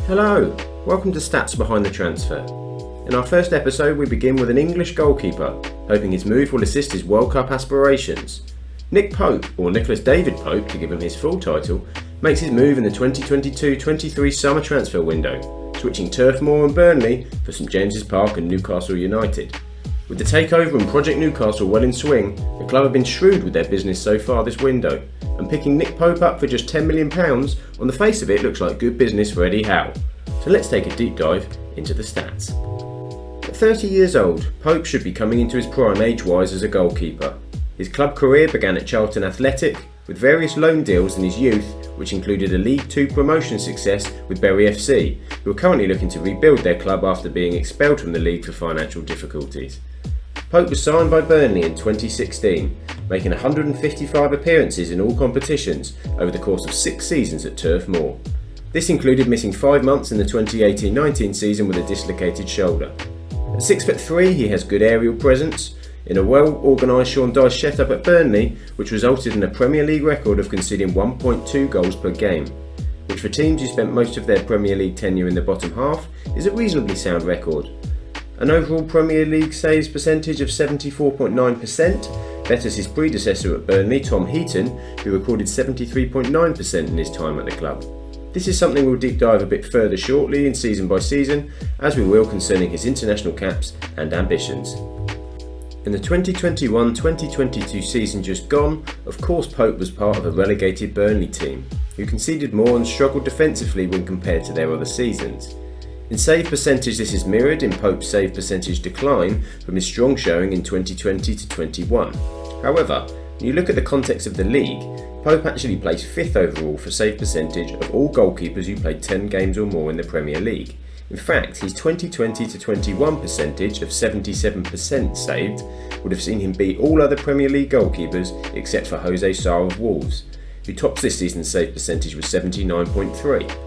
Hello, welcome to Stats Behind the Transfer. In our first episode we begin with an English goalkeeper, hoping his move will assist his World Cup aspirations. Nick Pope, or Nicholas David Pope to give him his full title, makes his move in the 2022-23 summer transfer window, switching Turf Moor and Burnley for St James's Park and Newcastle United. With the takeover and Project Newcastle well in swing, the club have been shrewd with their business so far this window, and picking Nick Pope up for just £10 million, on the face of it looks like good business for Eddie Howe. So let's take a deep dive into the stats. At 30 years old, Pope should be coming into his prime age-wise as a goalkeeper. His club career began at Charlton Athletic, with various loan deals in his youth, which included a League Two promotion success with Bury FC, who are currently looking to rebuild their club after being expelled from the league for financial difficulties. Pope was signed by Burnley in 2016, making 155 appearances in all competitions over the course of 6 seasons at Turf Moor. This included missing 5 months in the 2018-19 season with a dislocated shoulder. At 6'3", he has good aerial presence, in a well-organised Sean Dyche setup at Burnley, which resulted in a Premier League record of conceding 1.2 goals per game, which for teams who spent most of their Premier League tenure in the bottom half is a reasonably sound record. An overall Premier League saves percentage of 74.9% betters his predecessor at Burnley, Tom Heaton, who recorded 73.9% in his time at the club. This is something we'll deep dive a bit further shortly in season by season, as we will concerning his international caps and ambitions. In the 2021-2022 season just gone, of course Pope was part of a relegated Burnley team, who conceded more and struggled defensively when compared to their other seasons. In save percentage this is mirrored in Pope's save percentage decline from his strong showing in 2020-21. However, when you look at the context of the league, Pope actually placed 5th overall for save percentage of all goalkeepers who played 10 games or more in the Premier League. In fact, his 2020-21 percentage of 77% saved would have seen him beat all other Premier League goalkeepers except for Jose Sarr of Wolves, who tops this season's save percentage with 79.3.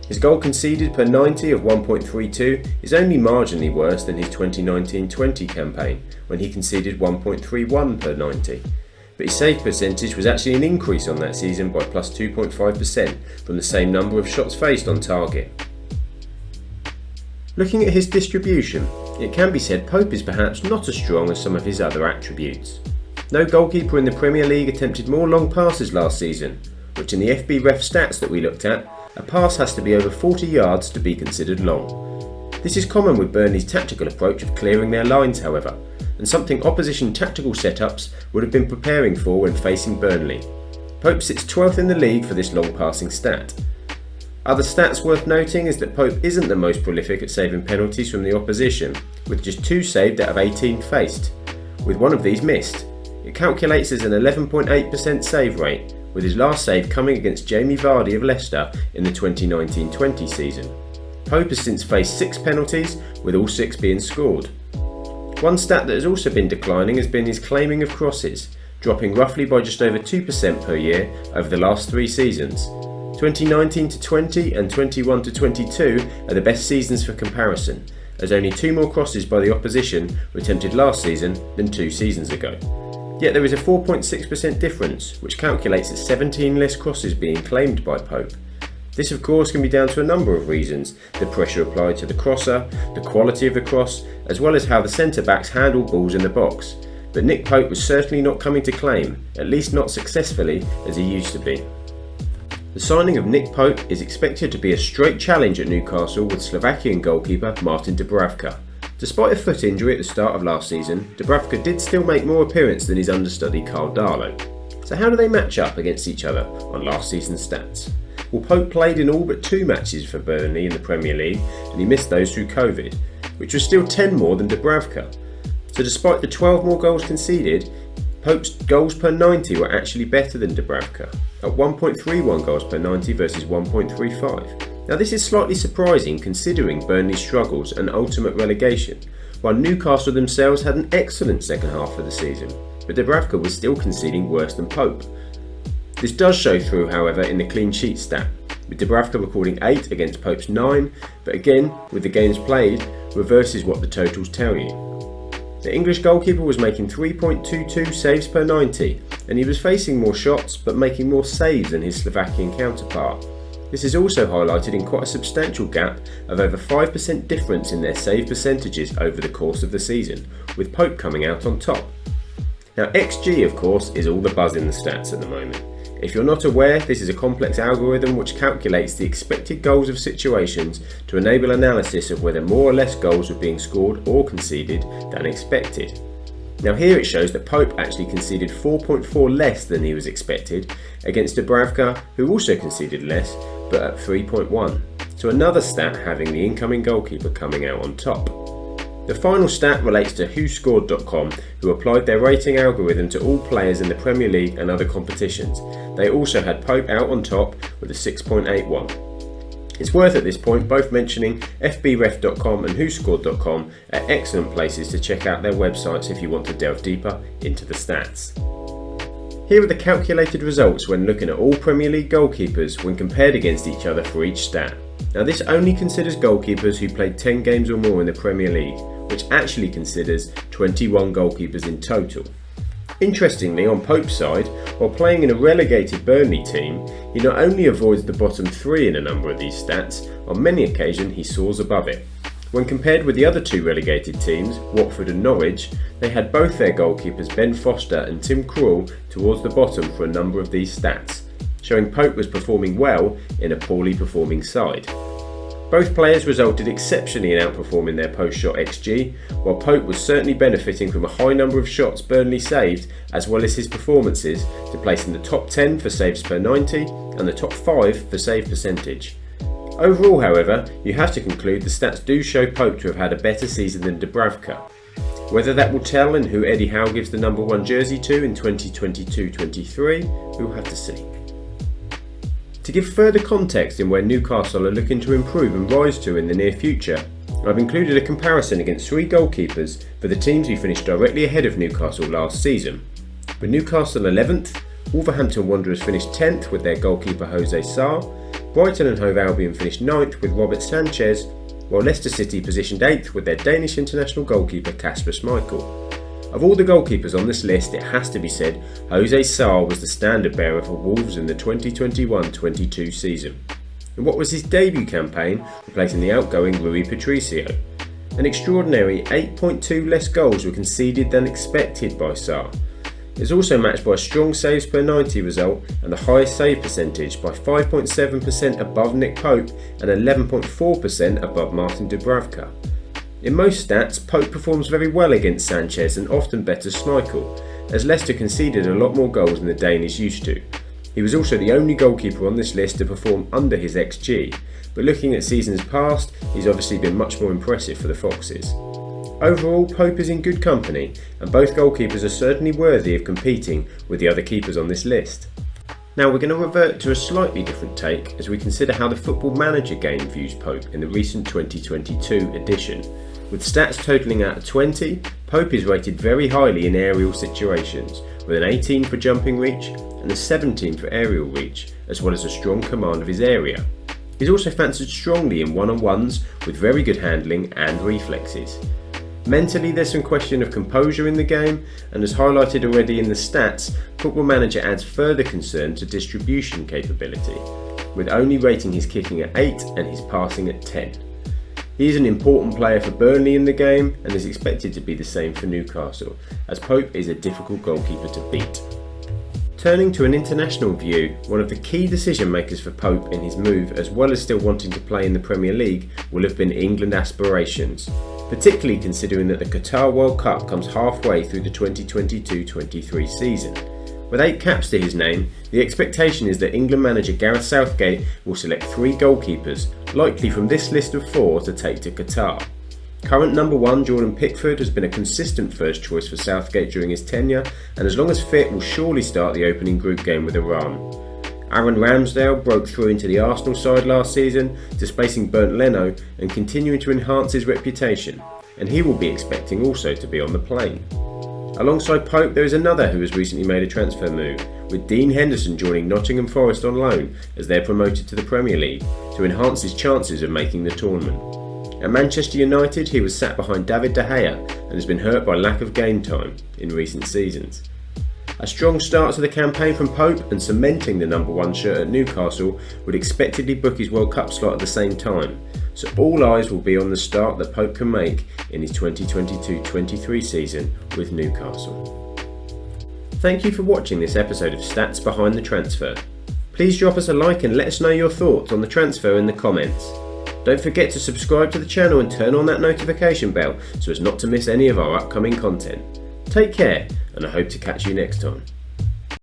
His goal conceded per 90 of 1.32 is only marginally worse than his 2019-20 campaign, when he conceded 1.31 per 90. But his save percentage was actually an increase on that season by plus 2.5% from the same number of shots faced on target. Looking at his distribution, it can be said Pope is perhaps not as strong as some of his other attributes. No goalkeeper in the Premier League attempted more long passes last season, which in the FB Ref stats that we looked at, a pass has to be over 40 yards to be considered long. This is common with Burnley's tactical approach of clearing their lines, however, and something opposition tactical setups would have been preparing for when facing Burnley. Pope sits 12th in the league for this long passing stat. Other stats worth noting is that Pope isn't the most prolific at saving penalties from the opposition, with just 2 saved out of 18 faced, with one of these missed. It calculates as an 11.8% save rate, with his last save coming against Jamie Vardy of Leicester in the 2019-20 season. Pope has since faced 6 penalties, with all 6 being scored. One stat that has also been declining has been his claiming of crosses, dropping roughly by just over 2% per year over the last 3 seasons. 2019-20 and 21-22 are the best seasons for comparison, as only 2 more crosses by the opposition were attempted last season than 2 seasons ago. Yet there is a 4.6% difference, which calculates at 17 less crosses being claimed by Pope. This of course can be down to a number of reasons: the pressure applied to the crosser, the quality of the cross, as well as how the centre-backs handle balls in the box. But Nick Pope was certainly not coming to claim, at least not successfully as he used to be. The signing of Nick Pope is expected to be a straight challenge at Newcastle with Slovakian goalkeeper Martin Dubravka. Despite a foot injury at the start of last season, Dubravka did still make more appearances than his understudy Carl Darlow. So how do they match up against each other on last season's stats? Well, Pope played in all but 2 matches for Burnley in the Premier League, and he missed those through Covid, which was still 10 more than Dubravka. So despite the 12 more goals conceded, Pope's goals per 90 were actually better than Dubravka, at 1.31 goals per 90 versus 1.35. Now this is slightly surprising considering Burnley's struggles and ultimate relegation, while Newcastle themselves had an excellent second half of the season, but Dubravka was still conceding worse than Pope. This does show through, however, in the clean sheet stat, with Dubravka recording 8 against Pope's 9, but again, with the games played, reverses what the totals tell you. The English goalkeeper was making 3.22 saves per 90, and he was facing more shots but making more saves than his Slovakian counterpart. This is also highlighted in quite a substantial gap of over 5% difference in their save percentages over the course of the season, with Pope coming out on top. Now XG of course is all the buzz in the stats at the moment. If you're not aware, this is a complex algorithm which calculates the expected goals of situations to enable analysis of whether more or less goals were being scored or conceded than expected. Now here it shows that Pope actually conceded 4.4 less than he was expected against Dubravka, who also conceded less but at 3.1. So another stat having the incoming goalkeeper coming out on top. The final stat relates to WhoScored.com, who applied their rating algorithm to all players in the Premier League and other competitions. They also had Pope out on top with a 6.81. It's worth at this point both mentioning FBref.com and WhoScored.com are excellent places to check out their websites if you want to delve deeper into the stats. Here are the calculated results when looking at all Premier League goalkeepers when compared against each other for each stat. Now this only considers goalkeepers who played 10 games or more in the Premier League, which actually considers 21 goalkeepers in total. Interestingly, on Pope's side, while playing in a relegated Burnley team, he not only avoids the bottom 3 in a number of these stats, on many occasions he soars above it. When compared with the other 2 relegated teams, Watford and Norwich, they had both their goalkeepers Ben Foster and Tim Krul towards the bottom for a number of these stats, showing Pope was performing well in a poorly performing side. Both players resulted exceptionally in outperforming their post-shot XG, while Pope was certainly benefiting from a high number of shots Burnley saved, as well as his performances to place in the top 10 for saves per 90 and the top 5 for save percentage. Overall, however, you have to conclude the stats do show Pope to have had a better season than Dubravka. Whether that will tell in who Eddie Howe gives the number 1 jersey to in 2022-23, we'll have to see. To give further context in where Newcastle are looking to improve and rise to in the near future, I've included a comparison against 3 goalkeepers for the teams who finished directly ahead of Newcastle last season. With Newcastle 11th, Wolverhampton Wanderers finished 10th with their goalkeeper Jose Sarr, Brighton and Hove Albion finished 9th with Robert Sanchez, while Leicester City positioned 8th with their Danish international goalkeeper Kasper Schmeichel. Of all the goalkeepers on this list, it has to be said Jose Sarr was the standard bearer for Wolves in the 2021-22 season. In what was his debut campaign, replacing the outgoing Rui Patricio. An extraordinary 8.2 less goals were conceded than expected by Sarr. It was also matched by a strong saves per 90 result and the highest save percentage by 5.7% above Nick Pope and 11.4% above Martin Dubravka. In most stats, Pope performs very well against Sanchez and often betters Schmeichel, as Leicester conceded a lot more goals than the Danes used to. He was also the only goalkeeper on this list to perform under his XG, but looking at seasons past, he's obviously been much more impressive for the Foxes. Overall, Pope is in good company, and both goalkeepers are certainly worthy of competing with the other keepers on this list. Now we're going to revert to a slightly different take as we consider how the Football Manager game views Pope in the recent 2022 edition. With stats totalling out of 20, Pope is rated very highly in aerial situations, with an 18 for jumping reach and a 17 for aerial reach, as well as a strong command of his area. He's also fancied strongly in one-on-ones with very good handling and reflexes. Mentally, there's some question of composure in the game, and as highlighted already in the stats, Football Manager adds further concern to distribution capability, with only rating his kicking at 8 and his passing at 10. He is an important player for Burnley in the game and is expected to be the same for Newcastle, as Pope is a difficult goalkeeper to beat. Turning to an international view, one of the key decision makers for Pope in his move, as well as still wanting to play in the Premier League, will have been England aspirations, particularly considering that the Qatar World Cup comes halfway through the 2022-23 season. With 8 caps to his name, the expectation is that England manager Gareth Southgate will select 3 goalkeepers, likely from this list of 4 to take to Qatar. Current number 1 Jordan Pickford has been a consistent first choice for Southgate during his tenure, and as long as fit will surely start the opening group game with Iran. Aaron Ramsdale broke through into the Arsenal side last season, displacing Bernd Leno and continuing to enhance his reputation, and he will be expecting also to be on the plane. Alongside Pope, there is another who has recently made a transfer move, with Dean Henderson joining Nottingham Forest on loan as they're promoted to the Premier League to enhance his chances of making the tournament. At Manchester United, he was sat behind David De Gea and has been hurt by lack of game time in recent seasons. A strong start to the campaign from Pope and cementing the number 1 shirt at Newcastle would expectedly book his World Cup slot at the same time, so all eyes will be on the start that Pope can make in his 2022-23 season with Newcastle. Thank you for watching this episode of Stats Behind the Transfer. Please drop us a like and let us know your thoughts on the transfer in the comments. Don't forget to subscribe to the channel and turn on that notification bell so as not to miss any of our upcoming content. Take care, and I hope to catch you next time.